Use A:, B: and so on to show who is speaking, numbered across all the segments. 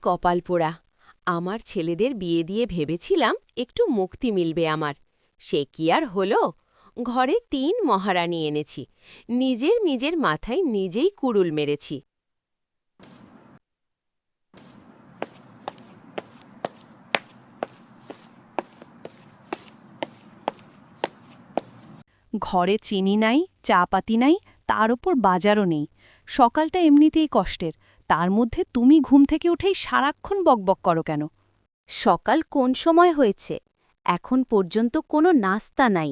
A: কপাল পোড়া। আমার ছেলেদের বিয়ে দিয়ে ভেবেছিলাম একটু মুক্তি মিলবে আমার। সে কি আর হলো? ঘরে ৩ মহারানী এনেছি। নিজের মাথায় নিজেই কুড়ুল মেরেছি।
B: ঘরে চিনি নাই, চা পাতি নাই, তার ওপর বাজারও নেই। সকালটা এমনিতেই কষ্টের, তার মধ্যে তুমি ঘুম থেকে উঠেই সারাক্ষণ বকবক করো কেন?
A: সকাল কোন সময় হয়েছে? এখন পর্যন্ত কোনো নাস্তা নাই।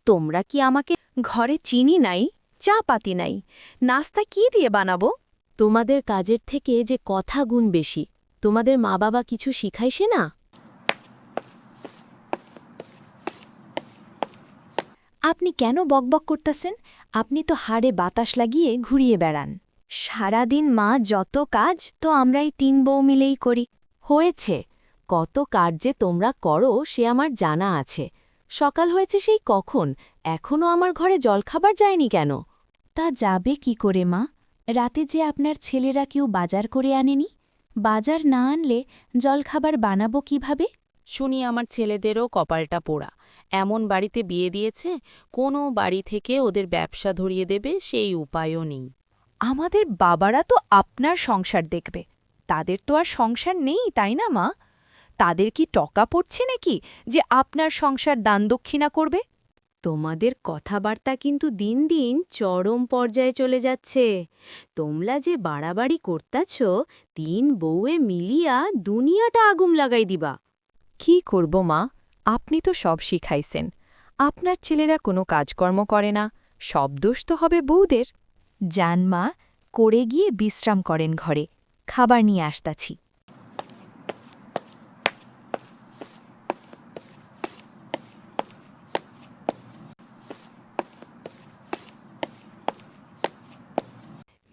A: তোমরা কি আমাকে...
B: ঘরে চিনি নাই, চা পাতি নাই, নাস্তা কি দিয়ে বানাবো?
A: তোমাদের কাজের থেকে যে কথা গুণ বেশি। তোমাদের মা বাবা কিছু শিখাইছে না?
B: আপনি কেন বকবক করতেছেন? আপনি তো হাড়ে বাতাস লাগিয়ে ঘুরিয়ে বেড়ান। সারাদিন মা যত কাজ তো আমরাই ৩ বউ মিলেই করি।
A: হয়েছে, কত কাজ যে তোমরা করো সে আমার জানা আছে। সকাল হয়েছে সেই কখন, এখনও আমার ঘরে জলখাবার যায়নি কেন?
B: তা যাবে কি করে মা? রাতে যে আপনার ছেলেরা কেউ বাজার করে আনেনি? বাজার না আনলে জলখাবার বানাবো কিভাবে?
A: শুনি আমার ছেলেদেরও কপালটা পোড়া। এমন বাড়িতে বিয়ে দিয়েছে, কোনো বাড়ি থেকে ওদের ব্যবসা ধরিয়ে দেবে সেই উপায়ও নেই।
B: আমাদের বাবারা তো আপনার সংসার দেখবে। তাদের তো আর সংসার নেই, তাই না মা? তাদের কি টকা পড়ছে নাকি যে আপনার সংসার দান দক্ষিণা করবে?
A: তোমাদের কথাবার্তা কিন্তু দিন দিন চরম পর্যায়ে চলে যাচ্ছে। তোমরা যে বাড়াবাড়ি করতাছ, ৩ বউয়ে মিলিয়া দুনিয়াটা আগুন লাগাই দিবা।
B: কি করব মা? আপনি তো সব শিখাইছেন। আপনার ছেলেরা কোনো কাজকর্ম করে না, সব দোষ তো হবে বউদের। যান মা, করে গিয়ে বিশ্রাম করেন ঘরে। খাবার নিয়ে আসতাছি।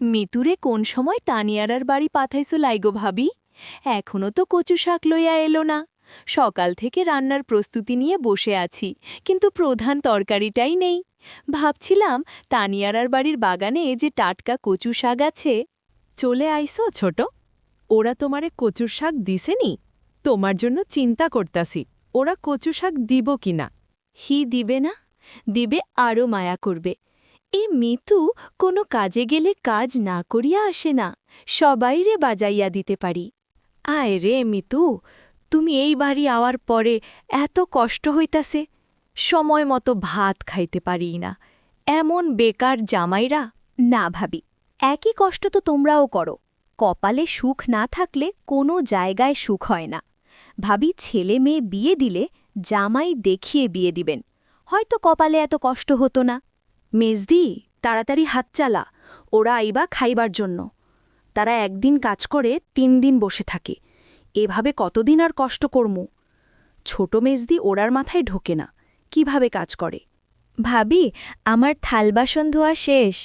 B: মিতুরে কোন সময় তানিয়ারার বাড়ি পাঠাইছো লাইগো ভাবি? এখনো তো কচু শাক লইয়া এলো না। সকাল থেকে রান্নার প্রস্তুতি নিয়ে বসে আছি, কিন্তু প্রধান তরকারিটাই নেই। ভাবছিলাম তানিয়ারার বাড়ির বাগানে যে টাটকা কচু শাক আছে। চলে আইসো ছোট। ওরা তোমারে কচুর শাক দিছেনি? তোমার জন্য চিন্তা করতাছি, ওরা কচু শাক দিব কিনা। হি দিবে না? দিবে আরও মায়া করবে। এ মিতু কোনো কাজে গেলে কাজ না করিয়া আসে না, সবাইরে বাজাইয়া দিতে পারি। আয় রে মিতু, তুমি এই বাড়ি আওয়ার পরে এত কষ্ট হইতাছে, সময় মতো ভাত খাইতে পারি না। এমন বেকার জামাইরা। না ভাবি, একই কষ্ট তো তোমরাও করো। কপালে সুখ না থাকলে কোনো জায়গায় সুখ হয় না। ভাবি ছেলে মেয়ে বিয়ে দিলে জামাই দেখিয়ে বিয়ে দিবেন, হয়তো কপালে এত কষ্ট হতো না। মেজদি, তাড়াতাড়ি হাত চালা, ওরা আইবা খাইবার জন্য। তারা একদিন কাজ করে ৩ দিন বসে থাকে, এভাবে কতদিন আর কষ্ট করমু? ছোট মেজদি ওরার মাথায় ঢোকে না, কিভাবে কাজ করে। ভাবি, আমার থালবাসন ধোয়া শেষ।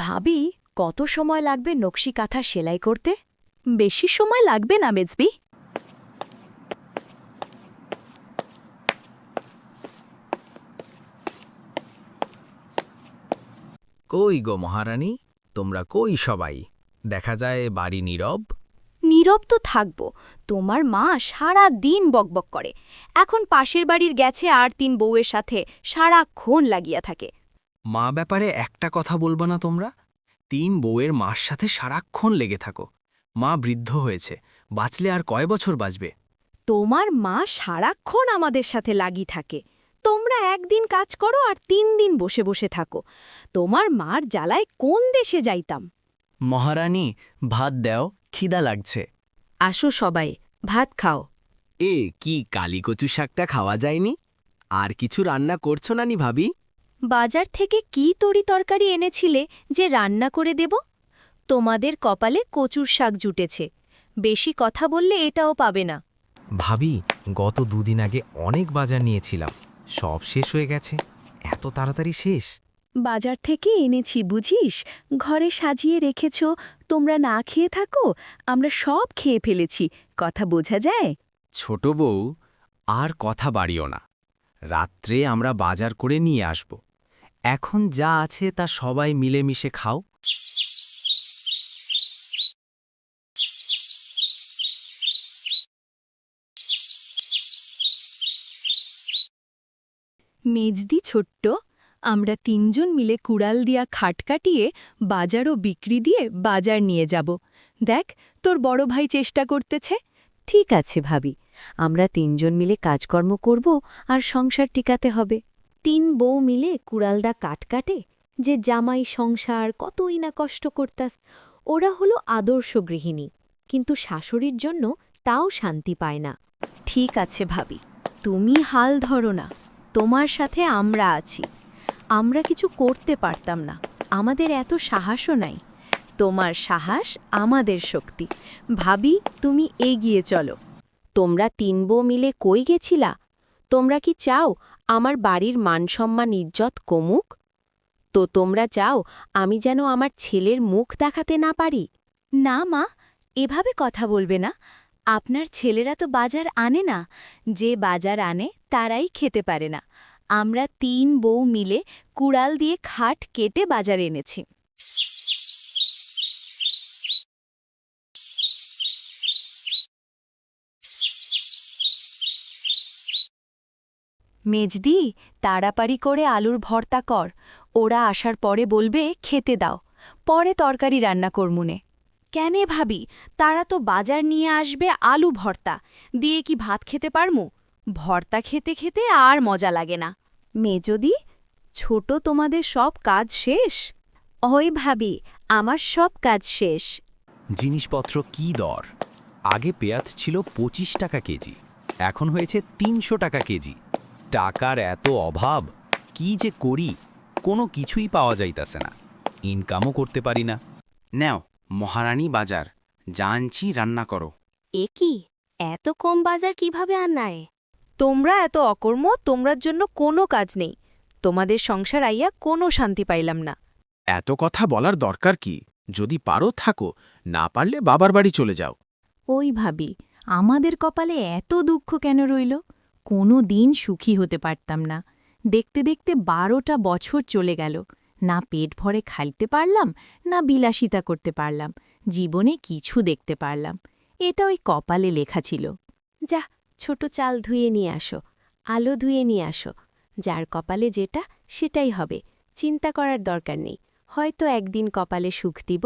B: ভাবি, কত সময় লাগবে নকশি কাঁথা সেলাই করতে? বেশি সময় লাগবে না মেজবি।
C: কই গো মহারানী, তোমরা কই সবাই? দেখা যায় বাড়ি নীরব।
B: নীরব তো থাকব, তোমার মা সারা দিন বকবক করে। এখন পাশের বাড়ির গেছে আর ৩ বউয়ের সাথে সারাক্ষণ লাগিয়া থাকে।
C: মা ব্যাপারে একটা কথা বলবো না তোমরা? ৩ বউয়ের মার সাথে সারাক্ষণ লেগে থাকো। মা বৃদ্ধ হয়েছে, বাঁচলে আর কয় বছর বাঁচবে?
B: তোমার মা সারাক্ষণ আমাদের সাথে লাগি থাকে। তোমরা একদিন কাজ করো আর ৩ দিন বসে বসে থাকো। তোমার মার জ্বালায় কোন দেশে যাইতাম।
D: মহারানী, ভাত দেও, খিদা লাগছে।
A: আসো সবাই, ভাত খাও।
D: এ কি কালিকচু শাকটা খাওয়া যায়নি? আর কিছু রান্না করছো নানি ভাবি?
B: বাজার থেকে কি তরি তরকারি এনেছিলে যে রান্না করে দেব? তোমাদের কপালে কচুর শাক জুটেছে, বেশি কথা বললে এটাও পাবে না।
E: ভাবি, গত ২ দিন আগে অনেক বাজার নিয়েছিলাম, সব শেষ হয়ে গেছে। এত তাড়াতাড়ি শেষ?
B: বাজার থেকে এনেছি বুঝিস, ঘরে সাজিয়ে রেখেছ, তোমরা না খেয়ে থাকো, আমরা সব খেয়ে ফেলেছি, কথা বোঝা যায়?
C: ছোট বউ, আর কথা বাড়িও না। রাত্রে আমরা বাজার করে নিয়ে আসব। এখন যা আছে তা সবাই মিলেমিশে খাও।
B: মেজদি ছোট্ট, আমরা ৩ জন মিলে কুড়াল দিয়া খাট কাটিয়ে বাজারও বিক্রি দিয়ে বাজার নিয়ে যাব। দেখ, তোর বড় ভাই চেষ্টা করতেছে।
A: ঠিক আছে ভাবি, আমরা ৩ জন মিলে কাজকর্ম করব আর সংসার টিকাতে হবে। ৩ বউ মিলে কুড়ালদা কাট কাটে, যে জামাই সংসার কতই না কষ্ট করতাস। ওরা হলো আদর্শ গৃহিণী, কিন্তু শাশুড়ির জন্য তাও শান্তি পায় না।
B: ঠিক আছে ভাবি, তুমি হাল ধরো না, তোমার সাথে আমরা আছি। আমরা কিছু করতে পারতাম না, আমাদের এত সাহসও নাই। তোমার সাহস আমাদের শক্তি। ভাবি, তুমি এগিয়ে চলো।
A: তোমরা ৩ বউ মিলে কই গেছিলা? তোমরা কি চাও আমার বাড়ির মানসম্মান ইজ্জত কমুক? তো তোমরা চাও আমি যেন আমার ছেলের মুখ দেখাতে না পারি?
B: না মা, এভাবে কথা বলবে না। আপনার ছেলেরা তো বাজার আনে না, যে বাজার আনে তারাই খেতে পারে না। আমরা ৩ বউ মিলে কুড়াল দিয়ে খাট কেটে বাজার এনেছি। মেজদি, তাড়াতাড়ি করে আলুর ভর্তা কর, ওরা আসার পরে বলবে খেতে দাও, পরে তরকারি রান্না করমুনে। কেনে ভাবি, তারা তো বাজার নিয়ে আসবে আলু ভর্তা, দিয়ে কি ভাত খেতে পারমু? ভর্তা খেতে খেতে আর মজা লাগে না। মেজদি, ছোট তোমাদের সব কাজ শেষ? ওই ভাবি, আমার সব কাজ শেষ।
F: জিনিসপত্র কি দর? আগে পেঁয়াজ ছিল ২৫ টাকা কেজি, এখন হয়েছে ৩০০ টাকা কেজি। টাকার এত অভাব, কি যে করি, কোনো কিছুই পাওয়া যাইতাছে না, ইনকামও করতে পারি না।
G: নেও মহারানী বাজার, জানছি রান্না করো।
B: এ কি, এত কম বাজার কিভাবে আনায়? তোমরা এত অকর্ম, তোমরার জন্য কোনো কাজ নেই। তোমাদের সংসার আইয়া কোনো শান্তি পাইলাম না।
G: এত কথা বলার দরকার কি? যদি পারো থাকো, না পারলে বাবার বাড়ি চলে যাও।
B: ওই ভাবি, আমাদের কপালে এত দুঃখ কেন রইল? কোনো দিন সুখী হতে পারতাম না। দেখতে দেখতে ১২টা বছর চলে গেল, না পেট ভরে খাইতে পারলাম, না বিলাসিতা করতে পারলাম, জীবনে কিছু দেখতে পারলাম। এটা ওই কপালে লেখা ছিল।
A: যা, ছোট চাল ধুয়ে নিয়ে আসো, আলো ধুয়ে নিয়ে আসো। যার কপালে যেটা সেটাই হবে, চিন্তা করার দরকার নেই। হয়তো একদিন কপালে সুখ দিব।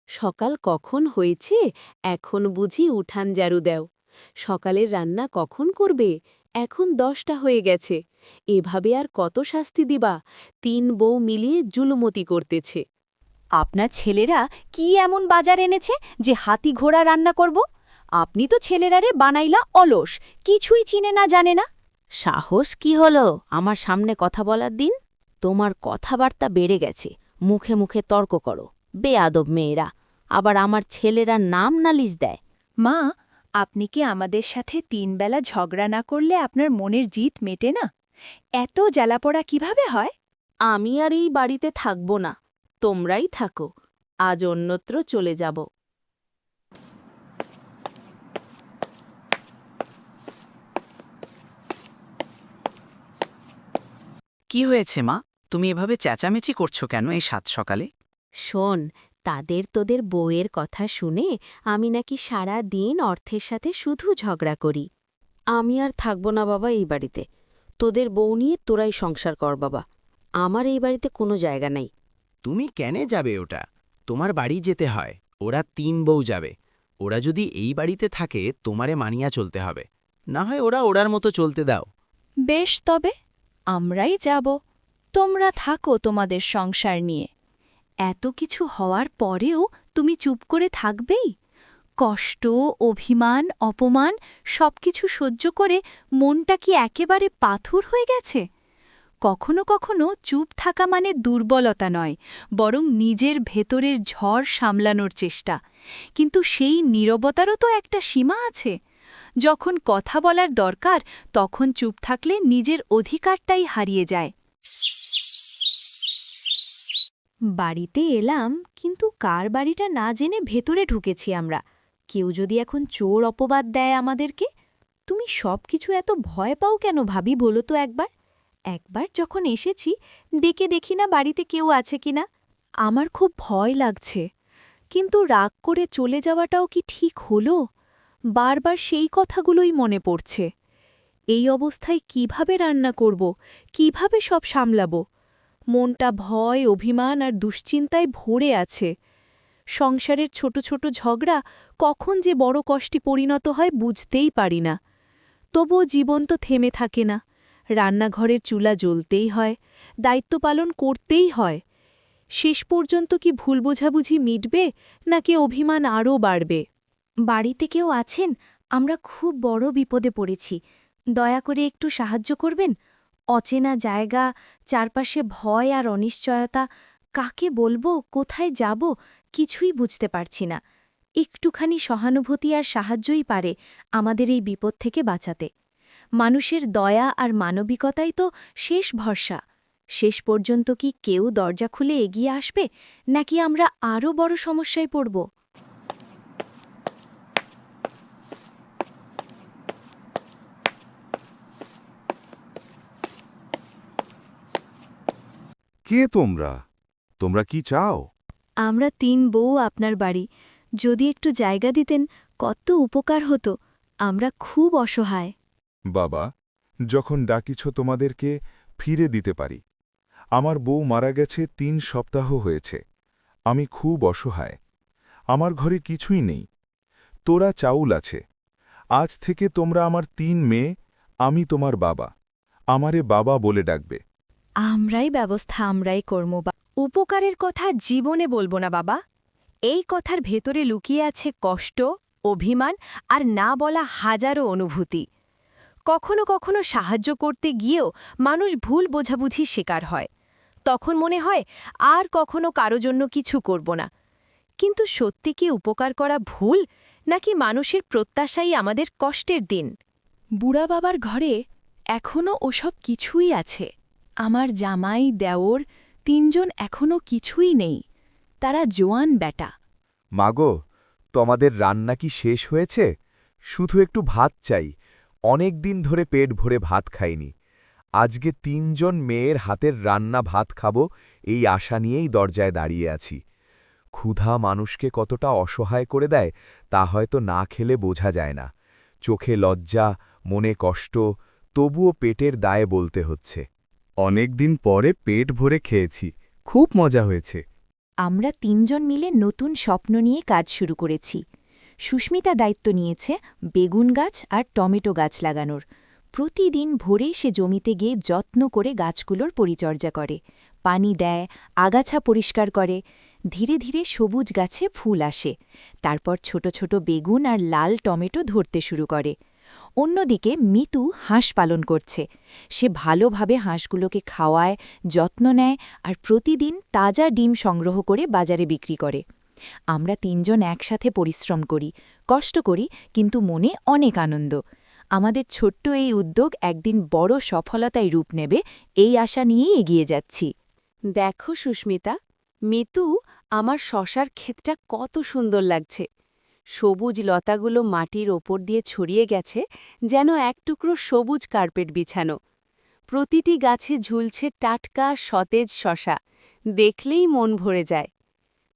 A: সকাল কখন হয়েছে, এখন বুঝি উঠান ঝাড়ু দেও? সকালের রান্না কখন করবে? এখন 10টা হয়ে গেছে। এভাবে আর কত শাস্তি দিবা? ৩ বউ মিলিয়ে জুলুমতি করতেছে।
B: আপনার ছেলেরা কি এমন বাজার এনেছে যে হাতি ঘোড়া রান্না করব? আপনি তো ছেলেরারে বানাইলা অলস, কিছুই চিনে না জানে না।
A: সাহস কি হলো আমার সামনে কথা বলার দিন? তোমার কথাবার্তা বেড়ে গেছে, মুখে মুখে তর্ক করো। বেয়াদব মেয়েরা, আবার আমার ছেলেরা নাম নালিশ দেয়।
B: মা, আপনি কি আমাদের সাথে ৩ বেলা ঝগড়া না করলে আপনার মনের জিত মেটে না? এত জ্বালাপড়া কিভাবে হয়?
A: আমি আর এই বাড়িতে থাকব না, তোমরাই থাকো। আজ অন্যত্র চলে যাব।
H: কি হয়েছে মা, তুমি এভাবে চেঁচামেচি করছো কেন এই সাত সকালে?
A: শোন, তাদের তোদের বউয়ের কথা শুনে আমি নাকি সারা দিন অর্থের সাথে শুধু ঝগড়া করি। আমি আর থাকব না বাবা এই বাড়িতে। তোদের বউ নিয়ে তোরাই সংসার কর বাবা, আমার এই বাড়িতে কোনো জায়গা নাই।
F: তুমি কেনে যাবে? ওটা তোমার বাড়ি যেতে হয়, ওরা ৩ বউ যাবে। ওরা যদি এই বাড়িতে থাকে তোমারে মানিয়া চলতে হবে, না হয় ওরা ওরার মতো চলতে দাও।
B: বেশ, তবে আমরাই যাব, তোমরা থাকো তোমাদের সংসার নিয়ে। এত কিছু হওয়ার পরেও তুমি চুপ করে থাকবেই? কষ্ট, অভিমান, অপমান সবকিছু সহ্য করে মনটা কি একেবারে পাথর হয়ে গেছে? কখনো কখনো চুপ থাকা মানে দুর্বলতা নয়, বরং নিজের ভেতরের ঝড় সামলানোর চেষ্টা। কিন্তু সেই নীরবতারও তো একটা সীমা আছে। যখন কথা বলার দরকার তখন চুপ থাকলে নিজের অধিকারটাই হারিয়ে যায়। বাড়িতে এলাম, কিন্তু কার বাড়িটা না জেনে ভেতরে ঢুকেছি আমরা। কেউ যদি এখন চোর অপবাদ দেয় আমাদেরকে। তুমি সব কিছু এত ভয় পাও কেন ভাবি, বলো তো একবার। একবার যখন এসেছি ডেকে দেখি না বাড়িতে কেউ আছে কিনা। আমার খুব ভয় লাগছে, কিন্তু রাগ করে চলে যাওয়াটাও কি ঠিক হলো? বারবার সেই কথাগুলোই মনে পড়ছে। এই অবস্থায় কিভাবে রান্না করব, কিভাবে সব সামলাব? মনটা ভয়, অভিমান আর দুশ্চিন্তায় ভরে আছে। সংসারের ছোট ছোট ঝগড়া কখন যে বড় কষ্টে পরিণত হয় বুঝতেই পারি না। তবুও জীবন তো থেমে থাকে না। রান্নাঘরের চুলা জ্বলতেই হয়, দায়িত্ব পালন করতেই হয়। শেষ পর্যন্ত কি ভুল বোঝাবুঝি মিটবে, নাকি অভিমান আরও বাড়বে? বাড়িতে কেউ আছেন? আমরা খুব বড় বিপদে পড়েছি। দয়া করে একটু সাহায্য করবেন। অচেনা জায়গা, চারপাশে ভয় আর অনিশ্চয়তা। কাকে বলবো, কোথায় যাব, কিছুই বুঝতে পারছি না। একটুখানি সহানুভূতি আর সাহায্যই পারে আমাদের এই বিপদ থেকে বাঁচাতে। মানুষের দয়া আর মানবিকতাই তো শেষ ভরসা। শেষ পর্যন্ত কি কেউ দরজা খুলে এগিয়ে আসবে, নাকি আমরা আরও বড় সমস্যায় পড়ব?
I: কে তোমরা? তোমরা কি চাও?
B: আমরা ৩ বউ আপনার বাড়ি। যদি একটু জায়গা দিতেন কত উপকার হতো। আমরা খুব অসহায়।
I: বাবা, যখন ডাকিছ তোমাদেরকে ফিরে দিতে পারি। আমার বউ মারা গেছে ৩ সপ্তাহ হয়েছে। আমি খুব অসহায়। আমার ঘরে কিছুই নেই। তোরা চাউল আছে। আজ থেকে তোমরা আমার ৩ মেয়ে, আমি তোমার বাবা। আমারে বাবা বলে ডাকবে।
B: আমরাই ব্যবস্থা আমরাই করব। উপকারের কথা জীবনে বলবো না বাবা। এই কথার ভেতরে লুকিয়ে আছে কষ্ট, অভিমান আর না বলা হাজারো অনুভূতি। কখনো কখনো সাহায্য করতে গিয়েও মানুষ ভুল বোঝাবুঝির শিকার হয়। তখন মনে হয় আর কখনো কারো জন্য কিছু করব না। কিন্তু সত্যি কি উপকার করা ভুল, নাকি মানুষের প্রত্যাশাই আমাদের কষ্টের দিন? বুড়া বাবার ঘরে এখনও ওসব কিছুই আছে। আমার জামাই, দেওর ৩ জন এখনও কিছুই নেই। তারা জোয়ান বেটা।
J: মাগো, তোমাদের রান্না কি শেষ হয়েছে? শুধু একটু ভাত চাই। অনেক দিন ধরে পেট ভরে ভাত খাইনি। আজকে ৩ জন মেয়ের হাতের রান্না ভাত খাবো এই আশা নিয়েই দরজায় দাঁড়িয়ে আছি। ক্ষুধা মানুষকে কতটা অসহায় করে দেয় তা হয়তো না খেলে বোঝা যায় না। চোখে লজ্জা, মনে কষ্ট, তবুও পেটের দায়ে বলতে হচ্ছে।
K: অনেক দিন পরে পেট ভরে খেয়েছি, খুব মজা হয়েছে।
B: আমরা ৩ জন মিলে নতুন স্বপ্ন নিয়ে কাজ শুরু করেছি। সুস্মিতা দায়িত্ব নিয়েছে বেগুন গাছ আর টমেটো গাছ লাগানোর। প্রতিদিন ভোরে সে জমিতে গিয়ে যত্ন করে গাছগুলোর পরিচর্যা করে, পানি দেয়, আগাছা পরিষ্কার করে। ধীরে ধীরে সবুজ গাছে ফুল আসে। তারপর ছোট ছোট বেগুন আর লাল টমেটো ধরতে শুরু করে। অন্যদিকে মিতু হাঁস পালন করছে। সে ভালোভাবে হাঁসগুলোকে খাওয়ায়, যত্ন নেয় আর প্রতিদিন তাজা ডিম সংগ্রহ করে বাজারে বিক্রি করে। আমরা ৩ জন একসাথে পরিশ্রম করি, কষ্ট করি, কিন্তু মনে অনেক আনন্দ। আমাদের ছোট্ট এই উদ্যোগ একদিন বড় সফলতায় রূপ নেবে, এই আশা নিয়েই এগিয়ে যাচ্ছি।
A: দেখো সুস্মিতা, মিতু, আমার শশার ক্ষেতটা কত সুন্দর লাগছে। সবুজ লতাগুলো মাটির ওপর দিয়ে ছড়িয়ে গেছে, যেন এক টুকরো সবুজ কার্পেট বিছানো। প্রতিটি গাছে ঝুলছে টাটকা সতেজ শশা, দেখলেই মন ভরে যায়।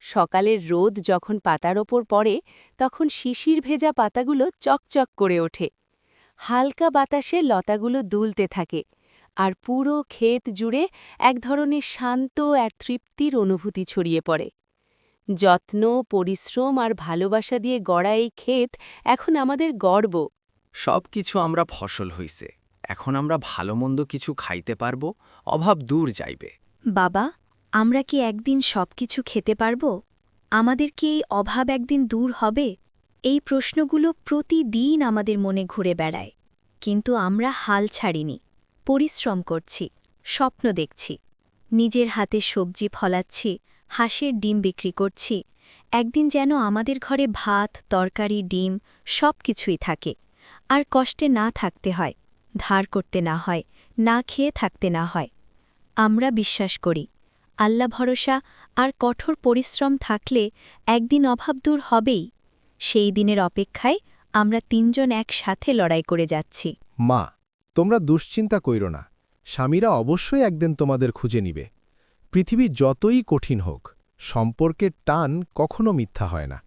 A: সকালের রোদ যখন পাতার ওপর পড়ে, তখন শিশির ভেজা পাতাগুলো চকচক করে ওঠে। হালকা বাতাসে লতাগুলো দুলতে থাকে, আর পুরো ক্ষেত জুড়ে এক ধরনের শান্ত আর তৃপ্তির অনুভূতি ছড়িয়ে পড়ে। যত্ন, পরিশ্রম আর ভালোবাসা দিয়ে গড়া এই ক্ষেত এখন আমাদের গর্ব।
C: সব কিছু আমরা ফসল হইছে, এখন আমরা ভালো মন্দ কিছু খাইতে পারব, অভাব দূর যাইবে।
B: বাবা, আমরা কি একদিন সবকিছু খেতে পারব? আমাদের কি এই অভাব একদিন দূর হবে? এই প্রশ্নগুলো প্রতিদিন আমাদের মনে ঘুরে বেড়ায়। কিন্তু আমরা হাল ছাড়িনি, পরিশ্রম করছি, স্বপ্ন দেখছি। নিজের হাতে সবজি ফলাচ্ছি, হাঁসের ডিম বিক্রি করছি। একদিন যেন আমাদের ঘরে ভাত, তরকারি, ডিম সব কিছুই থাকে, আর কষ্টে না থাকতে হয়, ধার করতে না হয়, না খেয়ে থাকতে না হয়। আমরা বিশ্বাস করি আল্লাহ ভরসা আর কঠোর পরিশ্রম থাকলে একদিন অভাব দূর হবেই। সেই দিনের অপেক্ষায় আমরা তিনজন একসাথে লড়াই করে যাচ্ছি।
K: মা, তোমরা দুশ্চিন্তা কইরো না, স্বামীরা অবশ্যই একদিন তোমাদের খুঁজে নিবে। পৃথিবী যতই কঠিন হোক, সম্পর্কের টান কখনো মিথ্যা হয় না।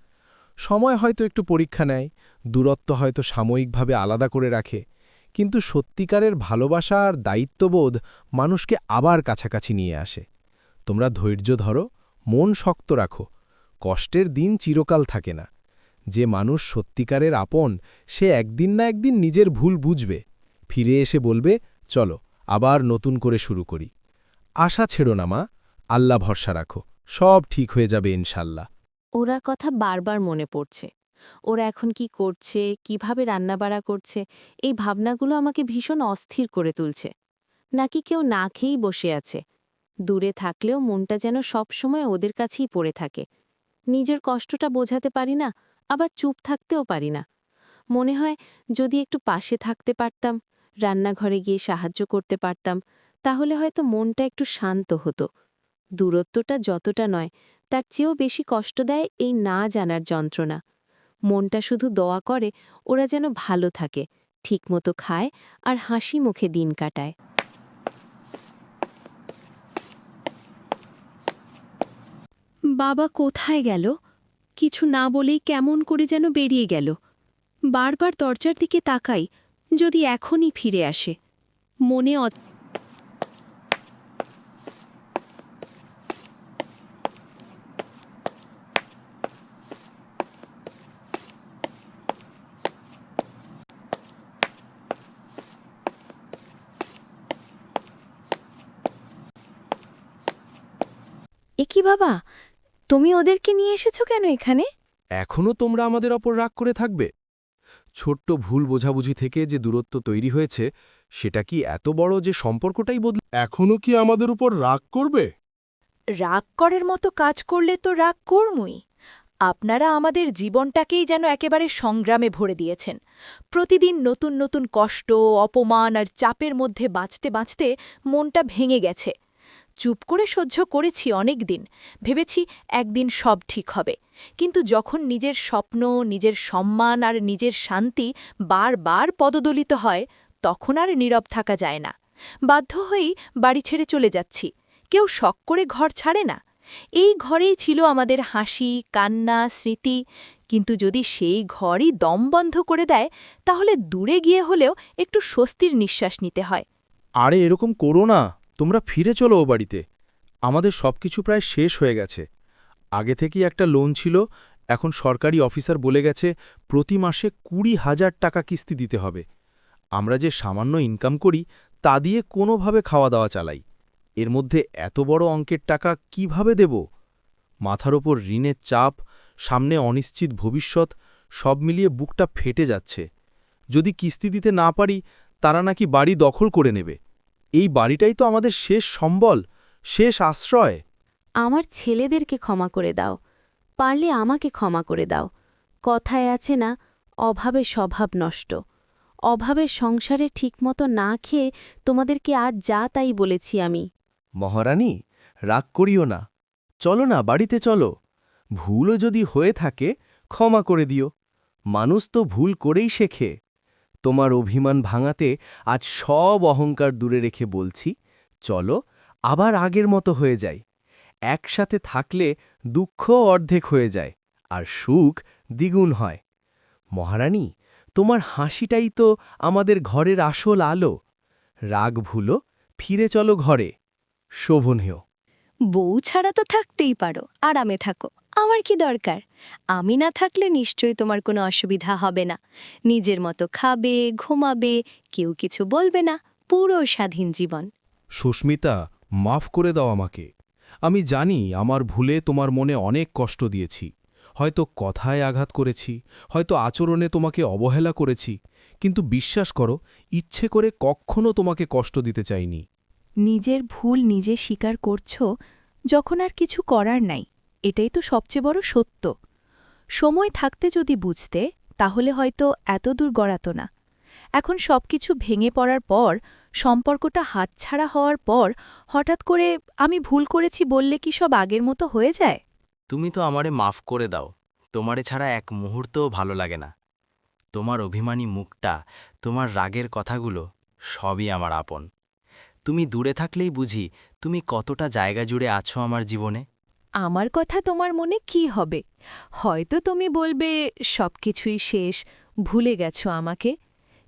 K: সময় হয়তো একটু পরীক্ষা নেয়, দূরত্ব হয়তো সাময়িকভাবে আলাদা করে রাখে, কিন্তু সত্যিকারের ভালোবাসা আর দায়িত্ববোধ মানুষকে আবার কাছাকাছি নিয়ে আসে। তোমরা ধৈর্য ধরো, মন শক্ত রাখো। কষ্টের দিন চিরকাল থাকে না। যে মানুষ সত্যিকারের আপন, সে একদিন না একদিন নিজের ভুল বুঝবে, ফিরে এসে বলবে, চলো আবার নতুন করে শুরু করি। আশা ছেড়ো না মা, আল্লাহ ভরসা রাখো, সব ঠিক হয়ে যাবে ইনশাল্লাহ।
A: ওরা কথা বারবার মনে পড়ছে। ওরা এখন কি করছে, কিভাবে রান্নাবাড়া করছে, এই ভাবনাগুলো আমাকে ভীষণ অস্থির করে তুলছে। নাকি কেউ না খেয়েই বসে আছে। দূরে থাকলেও মনটা যেন সবসময় ওদের কাছেই পড়ে থাকে। নিজের কষ্টটা বোঝাতে পারি না, আবার চুপ থাকতেও পারি না। মনে হয় যদি একটু পাশে থাকতে পারতাম, রান্নাঘরে গিয়ে সাহায্য করতে পারতাম, তাহলে হয়তো মনটা একটু শান্ত হতো। দূরত্বটা যতটা নয়, তার চেয়েও বেশি কষ্ট দেয় এই না জানার যন্ত্রণা। মনটা শুধু দোয়া করে ওরা যেন ভালো থাকে, ঠিকমতো খায় আর হাসি মুখে দিন কাটায়। বাবা কোথায় গেল? কিছু না বলেই কেমন করে যেন বেরিয়ে গেল। বারবার দরজার দিকে তাকাই, যদি এখনই ফিরে আসে। মনে কি বাবা, তুমি ওদেরকে নিয়ে এসেছো কেন এখানে?
G: এখনও তোমরা আমাদের ওপর রাগ করে থাকবে? ছোট্ট ভুল বোঝাবুঝি থেকে যে দূরত্ব তৈরি হয়েছে, সেটা কি এত বড় যে সম্পর্কটাই
I: এখনও কি আমাদের উপর রাগ করবে?
B: রাগ করার মতো কাজ করলে তো রাগ করমই। আপনারা আমাদের জীবনটাকেই যেন একেবারে সংগ্রামে ভরে দিয়েছেন। প্রতিদিন নতুন নতুন কষ্ট, অপমান আর চাপের মধ্যে বাঁচতে বাঁচতে মনটা ভেঙে গেছে। চুপ করে সহ্য করেছি অনেক দিন, ভেবেছি একদিন সব ঠিক হবে। কিন্তু যখন নিজের স্বপ্ন, নিজের সম্মান আর নিজের শান্তি বারবার পদদলিত হয়, তখন আর নীরব থাকা যায় না। বাধ্য হয়েই বাড়ি ছেড়ে চলে যাচ্ছি। কেউ শখ করে ঘর ছাড়ে না। এই ঘরেই ছিল আমাদের হাসি, কান্না, স্মৃতি। কিন্তু যদি সেই ঘরই দম বন্ধ করে দেয়, তাহলে দূরে গিয়ে হলেও একটু স্বস্তির নিঃশ্বাস নিতে হয়।
G: আরে এরকম করো না, তোমরা ফিরে চলো ও বাড়িতে। আমাদের সবকিছু প্রায় শেষ হয়ে গেছে। আগে থেকেই একটা লোন ছিল, এখন সরকারি অফিসার বলে গেছে প্রতি মাসে 20,000 টাকা কিস্তি দিতে হবে। আমরা যে সামান্য ইনকাম করি, তা দিয়ে কোনোভাবে খাওয়া দাওয়া চালাই। এর মধ্যে এত বড় অঙ্কের টাকা কিভাবে দেব? মাথার ওপর ঋণের চাপ, সামনে অনিশ্চিত ভবিষ্যৎ, সব মিলিয়ে বুকটা ফেটে যাচ্ছে। যদি কিস্তি দিতে না পারি, তারা নাকি বাড়ি দখল করে নেবে। এই বাড়িটাই তো আমাদের শেষ সম্বল, শেষ আশ্রয়।
A: আমার ছেলেদেরকে ক্ষমা করে দাও, পারলে আমাকে ক্ষমা করে দাও। কথায় আছে না, অভাবে স্বভাব নষ্ট। অভাবের সংসারে ঠিকমতো না খেয়ে তোমাদেরকে আজ যা তাই বলেছি আমি।
J: মহারানী, রাগ করিও না, চলো না বাড়িতে চলো। ভুলও যদি হয়ে থাকে, ক্ষমা করে দিও। মানুষ তো ভুল করেই শেখে। তোমার অভিমান ভাঙাতে আজ সব অহংকার দূরে রেখে বলছি, চলো আবার আগের মতো হয়ে যায়। একসাথে থাকলে দুঃখ অর্ধেক হয়ে যায়, আর সুখ দ্বিগুণ হয়। মহারানী, তোমার হাসিটাই তো আমাদের ঘরের আসল আলো। রাগ ভুলো, ফিরে চলো ঘরে। শোভনীয়।
B: বউ ছাড়া তো থাকতেই পারো, আরামে থাকো, আমার কি দরকার? আমি না থাকলে নিশ্চয়ই তোমার কোনো অসুবিধা হবে না। নিজের মতো খাবে, ঘুমাবে, কেউ কিছু বলবে না, পুরো স্বাধীন জীবন।
G: সুস্মিতা, মাফ করে দাও আমাকে। আমি জানি আমার ভুলে তোমার মনে অনেক কষ্ট দিয়েছি। হয়তো কথায় আঘাত করেছি, হয়তো আচরণে তোমাকে অবহেলা করেছি, কিন্তু বিশ্বাস করো, ইচ্ছে করে কখনো তোমাকে কষ্ট দিতে চাইনি।
B: নিজের ভুল নিজে স্বীকার করছো যখন আর কিছু করার নাই, এটাই তো সবচেয়ে বড় সত্য। সময় থাকতে যদি বুঝতে, তাহলে হয়তো এত দূর গড়াতো না। এখন সবকিছু ভেঙে পড়ার পর, সম্পর্কটা হাতছাড়া হওয়ার পর হঠাৎ করে আমি ভুল করেছি বললে কি সব আগের মতো হয়ে যায়?
C: তুমি তো আমারে মাফ করে দাও, তোমারে ছাড়া এক মুহূর্তও ভালো লাগে না। তোমার অভিমানী মুখটা, তোমার রাগের কথাগুলো সবই আমার আপন। তুমি দূরে থাকলেই বুঝি তুমি কতটা জায়গা জুড়ে আছো আমার জীবনে।
B: আমার কথা তোমার মনে কি হবে? হয়তো তুমি বলবে সবকিছুই শেষ, ভুলে গেছো আমাকে।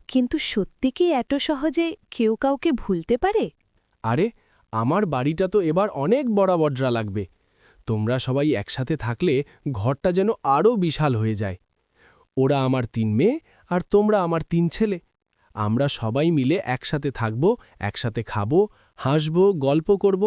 B: কিন্তু সত্যি কি এত সহজে কেউ কাউকে ভুলতে পারে?
G: আরে আমার বাড়িটা তো এবার অনেক বড়া লাগবে। তোমরা সবাই একসাথে থাকলে ঘরটা যেন আরও বিশাল হয়ে যায়। ওরা আমার 3 মেয়ে আর তোমরা আমার 3 ছেলে। আমরা সবাই মিলে একসাথে থাকব, একসাথে খাবো, হাসব, গল্প করব,